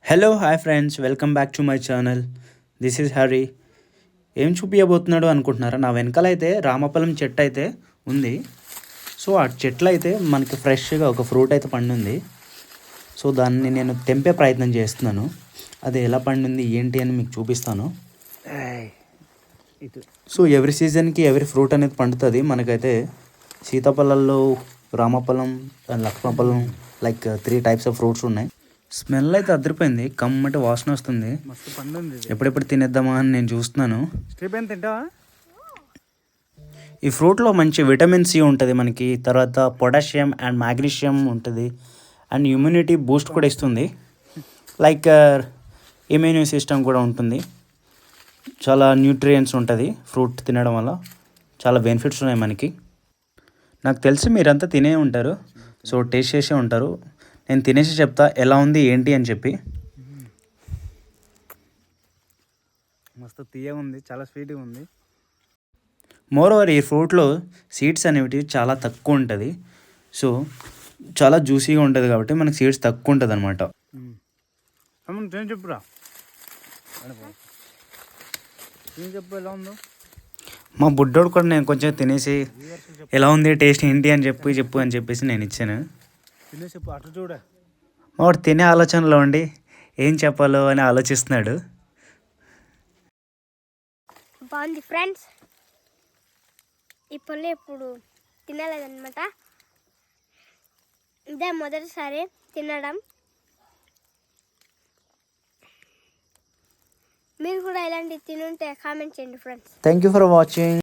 Hello hi friends, welcome back to my channel. This is Hari. ఏం చూపించబోతున్నాడు అనుకుంటున్నారా? నా వెనకాల అయితే రామఫలం చెట్టు అయితే ఉంది. సో ఆ చెట్లు అయితే మనకి ఫ్రెష్గా ఒక ఫ్రూట్ అయితే పండింది. సో దాన్ని నేను తెంపే ప్రయత్నం చేస్తున్నాను. అది ఎలా పండింది ఏంటి అని మీకు చూపిస్తాను. సో ఎవ్రీ సీజన్కి ఎవ్రీ ఫ్రూట్ అనేది పండుతుంది. మనకైతే సీతాఫలాల్లో రామఫలం, లక్ష్మఫలం, లైక్ 3 టైప్స్ ఆఫ్ ఫ్రూట్స్ ఉన్నాయి. స్మెల్ అయితే అదిరిపోయింది, కమ్మటి వాసన వస్తుంది. మస్తు పండు ఉంది. ఎప్పుడెప్పుడు తినేద్దామా అని నేను చూస్తున్నాను. స్ట్రీప్ తింటావా? ఈ ఫ్రూట్లో మంచి విటమిన్ సి ఉంటుంది మనకి, తర్వాత పొటాషియం అండ్ మ్యాగ్నీషియం ఉంటుంది, అండ్ ఇమ్యూనిటీ బూస్ట్ కూడా ఇస్తుంది. లైక్ ఇమ్యూన్ సిస్టమ్ కూడా ఉంటుంది. చాలా న్యూట్రియంట్స్ ఉంటుంది ఫ్రూట్ తినడం వల్ల. చాలా బెనిఫిట్స్ ఉన్నాయి మనకి. నాకు తెలిసి మీరంతా తినే ఉంటారు, సో టేస్ట్ చేసే ఉంటారు. నేను తినేసి చెప్తా ఎలా ఉంది ఏంటి అని చెప్పి. మస్తు తీయగా ఉంది, చాలా స్వీట్గా ఉంది. మోర్ ఓవర్ ఈ ఫ్రూట్లో సీడ్స్ అనేవి చాలా తక్కువ ఉంటుంది. సో చాలా జ్యూసీగా ఉంటుంది కాబట్టి మనకి సీడ్స్ తక్కువ ఉంటుంది అనమాట. చెప్పురా, చెప్పు ఎలా ఉందో. మా బుడ్డోడు కూడా నేను కొంచెం తినేసి ఎలా ఉంది టేస్ట్ ఏంటి అని చెప్పు అని చెప్పేసి నేను ఇచ్చాను. తినే చెప్పు, అటు చూడ. వాడు తినే ఆలోచనలో ఉండి ఏం చెప్పాలో అని ఆలోచిస్తున్నాడు. బాగుంది ఫ్రెండ్స్. ఈ పళ్ళు ఎప్పుడు తినలేదన్నమాట, ఇదే మొదటిసారి తినడం. మీరు కూడా ఇలాంటివి తినుంటే కామెంట్ చేయండి friends. Thank you for watching.